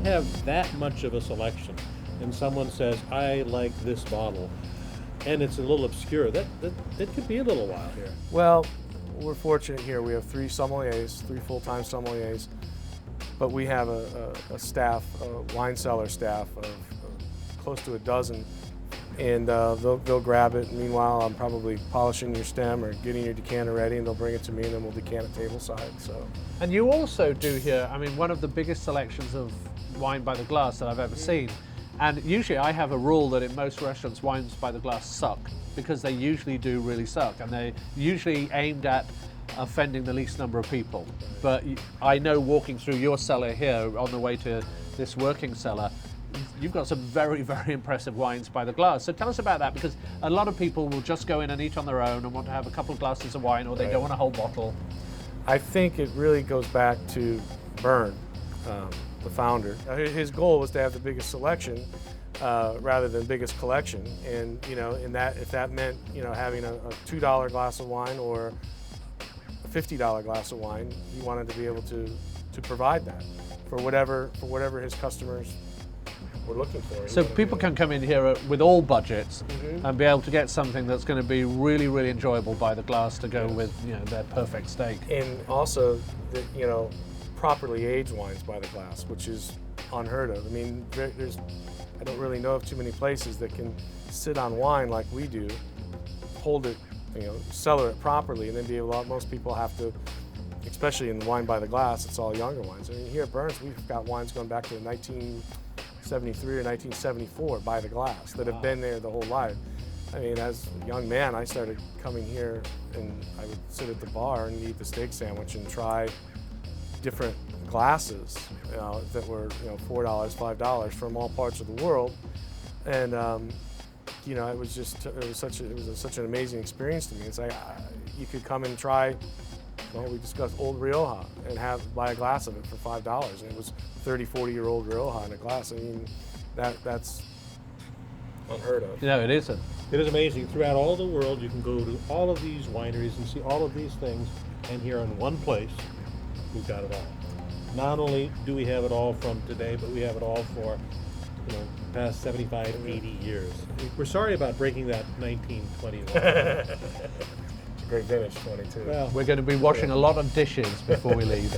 have that much of a selection, and someone says, I like this bottle, and it's a little obscure, that could be a little while here. Well, we're fortunate here. We have 3 sommeliers, 3 full-time sommeliers, but we have a staff, a wine cellar staff of close to a dozen, and they'll grab it. Meanwhile, I'm probably polishing your stem or getting your decanter ready, and they'll bring it to me, and then we'll decant it tableside. So. And you also do here, I mean, one of the biggest selections of wine by the glass that I've ever seen. And usually I have a rule that in most restaurants, wines by the glass suck, because they usually do really suck, and they're usually aimed at offending the least number of people. But I know walking through your cellar here on the way to this working cellar, you've got some very, very impressive wines by the glass. So tell us about that, because a lot of people will just go in and eat on their own and want to have a couple of glasses of wine, or they don't want a whole bottle. I think it really goes back to Bern, the founder. His goal was to have the biggest selection rather than biggest collection, and if that meant having a $2 glass of wine or a $50 glass of wine, he wanted to be able to provide that for whatever his customers were looking for. So people can come in here with all budgets and be able to get something that's going to be really, really enjoyable by the glass to go with their perfect steak. And also, properly aged wines by the glass, which is unheard of. I mean, I don't really know of too many places that can sit on wine like we do, hold it, cellar it properly, and then be able to. Most people have to, especially in wine by the glass, it's all younger wines. I mean, here at Bern's, we've got wines going back to 1973 or 1974 by the glass that have been there the whole life. I mean, as a young man, I started coming here, and I would sit at the bar and eat the steak sandwich and try different glasses that were $4, $5 from all parts of the world, and it was such an amazing experience to me. It's like you could come and try. We discussed Old Rioja and buy a glass of it for $5, and it was 30, 40-year-old Rioja in a glass. I mean, that's unheard of. No, it isn't. It is amazing. Throughout all the world, you can go to all of these wineries and see all of these things, and here in one place, we've got it all. Not only do we have it all from today, but we have it all for past 75, 80 years. We're sorry about breaking that 1920 line. It's a great vintage, 22. Well, we're going to be washing a lot of dishes before we leave.